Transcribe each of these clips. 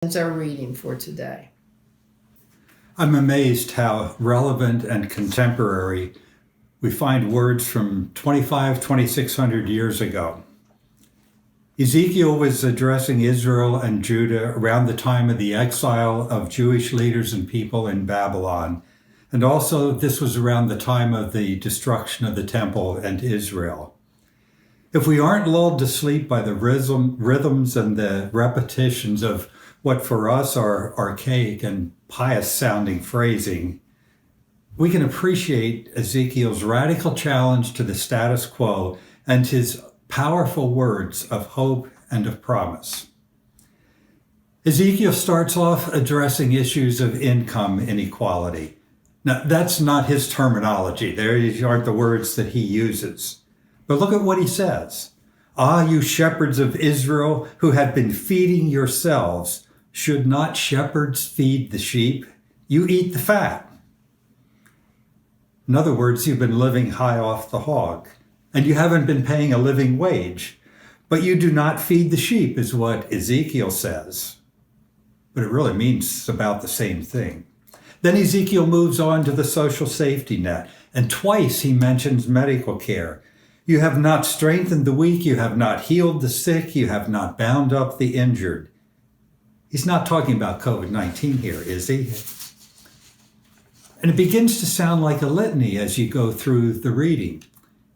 Our reading for today. I'm amazed how relevant and contemporary we find words from 2,600 years ago. Ezekiel was addressing Israel and Judah around the time of the exile of Jewish leaders and people in Babylon. And also this was around the time of the destruction of the temple and Israel. If we aren't lulled to sleep by the rhythms and the repetitions of what for us are archaic and pious-sounding phrasing, we can appreciate Ezekiel's radical challenge to the status quo and his powerful words of hope and of promise. Ezekiel starts off addressing issues of income inequality. Now, that's not his terminology. There aren't the words that he uses. But look at what he says. "Ah, you shepherds of Israel who have been feeding yourselves, should not shepherds feed the sheep? You eat the fat." In other words, you've been living high off the hog, and you haven't been paying a living wage, but you do not feed the sheep, is what Ezekiel says. But it really means about the same thing. Then Ezekiel moves on to the social safety net, and twice he mentions medical care. You have not strengthened the weak, you have not healed the sick, you have not bound up the injured. He's not talking about COVID-19 here, is he? And it begins to sound like a litany as you go through the reading.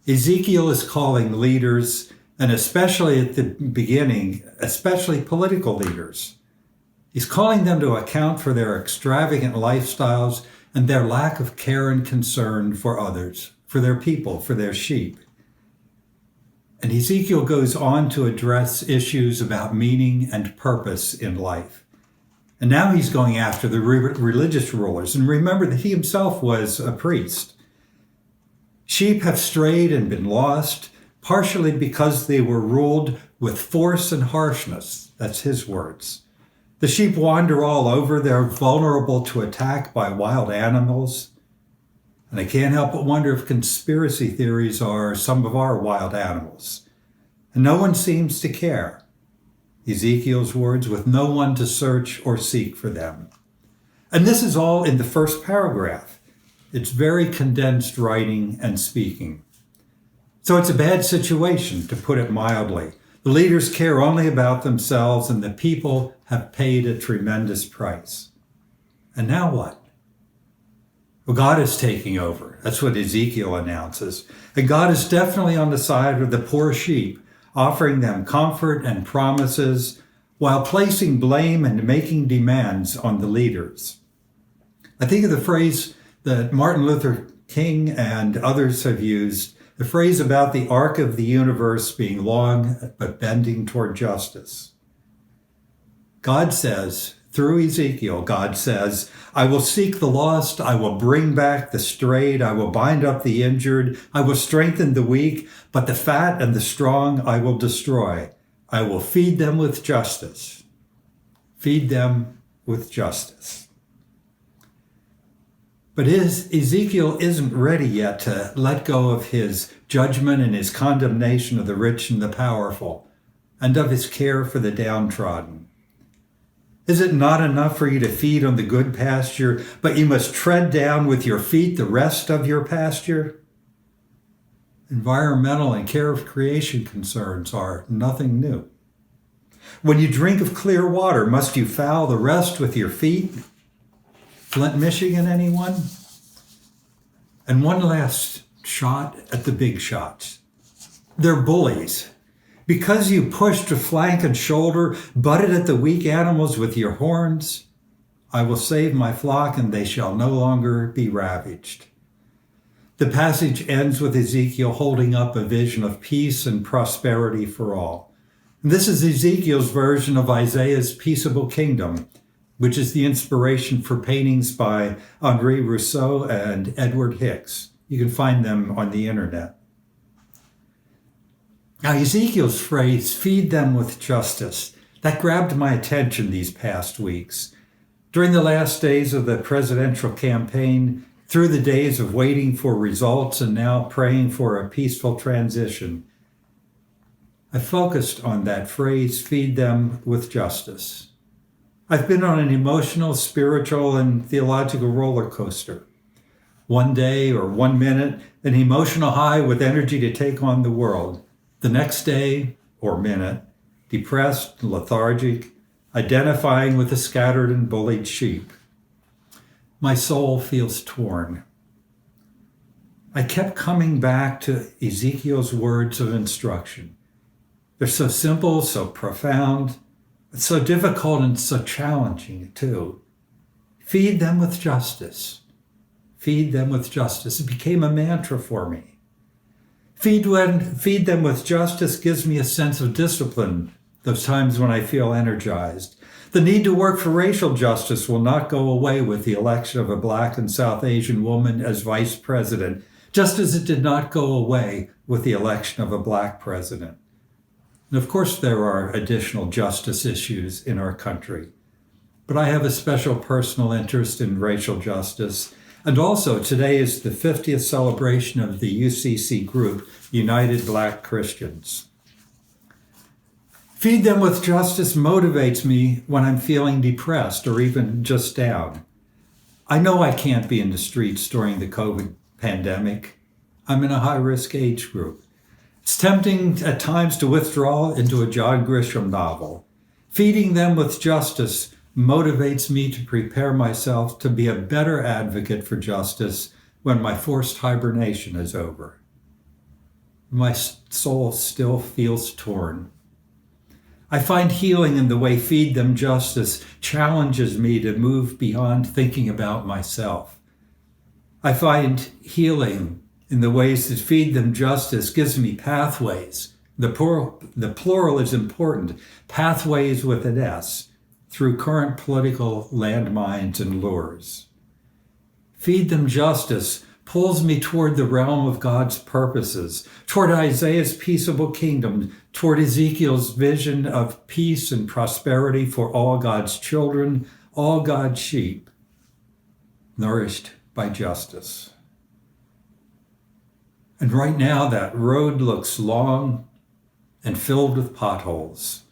Ezekiel is calling leaders, and especially at the beginning, especially political leaders. He's calling them to account for their extravagant lifestyles and their lack of care and concern for others, for their people, for their sheep. And Ezekiel goes on to address issues about meaning and purpose in life. And now he's going after the religious rulers. And remember that he himself was a priest. Sheep have strayed and been lost, partially because they were ruled with force and harshness. That's his words. The sheep wander all over. They're vulnerable to attack by wild animals. And I can't help but wonder if conspiracy theories are some of our wild animals. And no one seems to care. Ezekiel's words, with no one to search or seek for them. And this is all in the first paragraph. It's very condensed writing and speaking. So it's a bad situation, to put it mildly. The leaders care only about themselves, and the people have paid a tremendous price. And now what? Well, God is taking over. That's what Ezekiel announces. And God is definitely on the side of the poor sheep, offering them comfort and promises while placing blame and making demands on the leaders. I think of the phrase that Martin Luther King and others have used, the phrase about the arc of the universe being long but bending toward justice. God says, through Ezekiel, God says, "I will seek the lost, I will bring back the strayed, I will bind up the injured, I will strengthen the weak, but the fat and the strong I will destroy. I will feed them with justice." Feed them with justice. But Ezekiel isn't ready yet to let go of his judgment and his condemnation of the rich and the powerful, and of his care for the downtrodden. Is it not enough for you to feed on the good pasture, but you must tread down with your feet the rest of your pasture? Environmental and care of creation concerns are nothing new. When you drink of clear water, must you foul the rest with your feet? Flint, Michigan, anyone? And one last shot at the big shots. They're bullies. Because you pushed to flank and shoulder, butted at the weak animals with your horns, I will save my flock and they shall no longer be ravaged. The passage ends with Ezekiel holding up a vision of peace and prosperity for all. And this is Ezekiel's version of Isaiah's peaceable kingdom, which is the inspiration for paintings by Henri Rousseau and Edward Hicks. You can find them on the internet. Now, Ezekiel's phrase, "feed them with justice," that grabbed my attention these past weeks. During the last days of the presidential campaign, through the days of waiting for results and now praying for a peaceful transition, I focused on that phrase, "feed them with justice." I've been on an emotional, spiritual, and theological roller coaster. One day or 1 minute, an emotional high with energy to take on the world. The next day or minute, depressed, lethargic, identifying with the scattered and bullied sheep. My soul feels torn. I kept coming back to Ezekiel's words of instruction. They're so simple, so profound, but so difficult and so challenging too. Feed them with justice. Feed them with justice. It became a mantra for me. Feed them with justice gives me a sense of discipline, those times when I feel energized. The need to work for racial justice will not go away with the election of a Black and South Asian woman as vice president, just as it did not go away with the election of a Black president. And of course, there are additional justice issues in our country, but I have a special personal interest in racial justice. And also, today is the 50th celebration of the UCC group, United Black Christians. Feed them with justice motivates me when I'm feeling depressed or even just down. I know I can't be in the streets during the COVID pandemic. I'm in a high-risk age group. It's tempting at times to withdraw into a John Grisham novel. Feeding them with justice motivates me to prepare myself to be a better advocate for justice when my forced hibernation is over. My soul still feels torn. I find healing in the way Feed Them Justice challenges me to move beyond thinking about myself. I find healing in the ways that Feed Them Justice gives me pathways. The plural is important, pathways with an S, through current political landmines and lures. Feed Them Justice pulls me toward the realm of God's purposes, toward Isaiah's peaceable kingdom, toward Ezekiel's vision of peace and prosperity for all God's children, all God's sheep, nourished by justice. And right now, that road looks long and filled with potholes.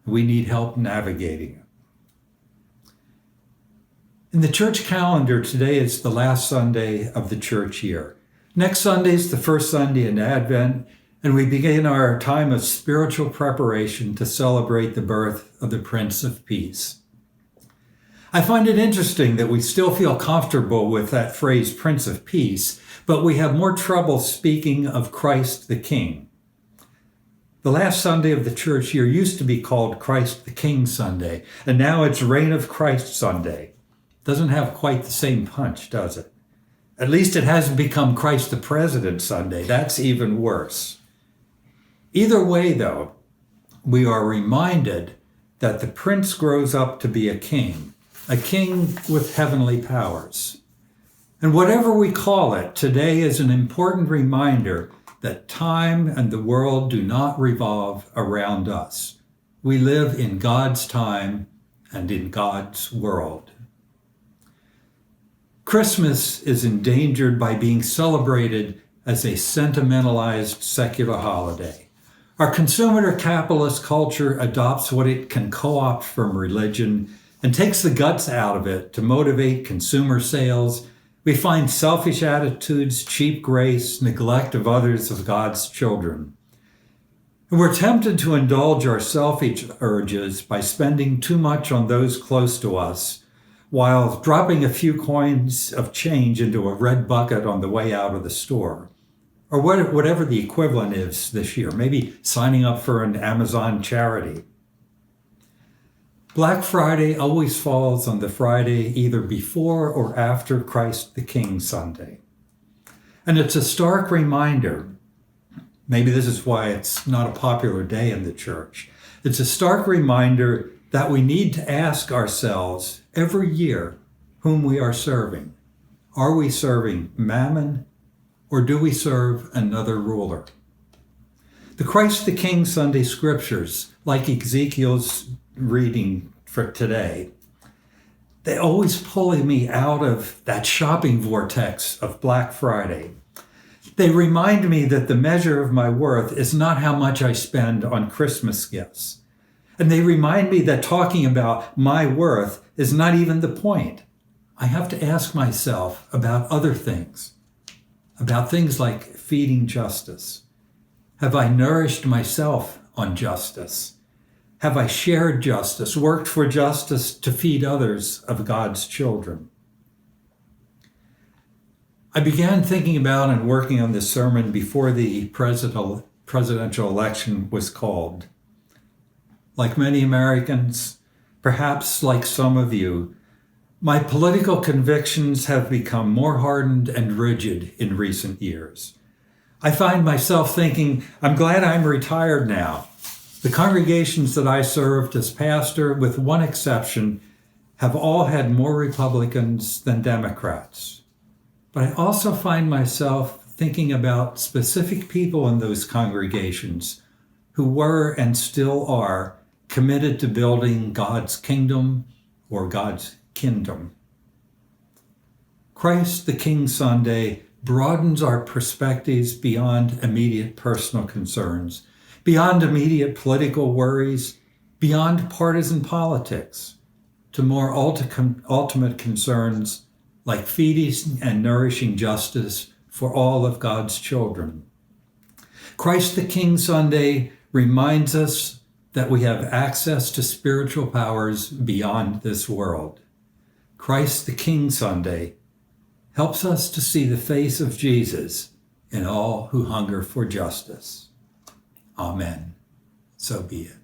We need help navigating it. In the church calendar, today is the last Sunday of the church year. Next Sunday is the first Sunday in Advent, and we begin our time of spiritual preparation to celebrate the birth of the Prince of Peace. I find it interesting that we still feel comfortable with that phrase, Prince of Peace, but we have more trouble speaking of Christ the King. The last Sunday of the church year used to be called Christ the King Sunday, and now it's Reign of Christ Sunday. Doesn't have quite the same punch, does it? At least it hasn't become Christ the President Sunday. That's even worse. Either way, though, we are reminded that the prince grows up to be a king with heavenly powers. And whatever we call it, today is an important reminder that time and the world do not revolve around us. We live in God's time and in God's world. Christmas is endangered by being celebrated as a sentimentalized secular holiday. Our consumer capitalist culture adopts what it can co-opt from religion and takes the guts out of it to motivate consumer sales. We find selfish attitudes, cheap grace, neglect of others of God's children. And we're tempted to indulge our selfish urges by spending too much on those close to us, while dropping a few coins of change into a red bucket on the way out of the store, or whatever the equivalent is this year, maybe signing up for an Amazon charity. Black Friday always falls on the Friday either before or after Christ the King Sunday. And it's a stark reminder, maybe this is why it's not a popular day in the church, it's a stark reminder that we need to ask ourselves every year whom we are serving. Are we serving Mammon, or do we serve another ruler? The Christ the King Sunday scriptures, like Ezekiel's reading for today, they always pull me out of that shopping vortex of Black Friday. They remind me that the measure of my worth is not how much I spend on Christmas gifts. And they remind me that talking about my worth is not even the point. I have to ask myself about other things, about things like feeding justice. Have I nourished myself on justice? Have I shared justice, worked for justice to feed others of God's children? I began thinking about and working on this sermon before the presidential election was called. Like many Americans, perhaps like some of you, my political convictions have become more hardened and rigid in recent years. I find myself thinking, I'm glad I'm retired now. The congregations that I served as pastor, with one exception, have all had more Republicans than Democrats. But I also find myself thinking about specific people in those congregations who were and still are committed to building God's kingdom or God's kingdom. Christ the King Sunday broadens our perspectives beyond immediate personal concerns, beyond immediate political worries, beyond partisan politics, to more ultimate concerns like feeding and nourishing justice for all of God's children. Christ the King Sunday reminds us that we have access to spiritual powers beyond this world. Christ the King Sunday helps us to see the face of Jesus in all who hunger for justice. Amen. So be it.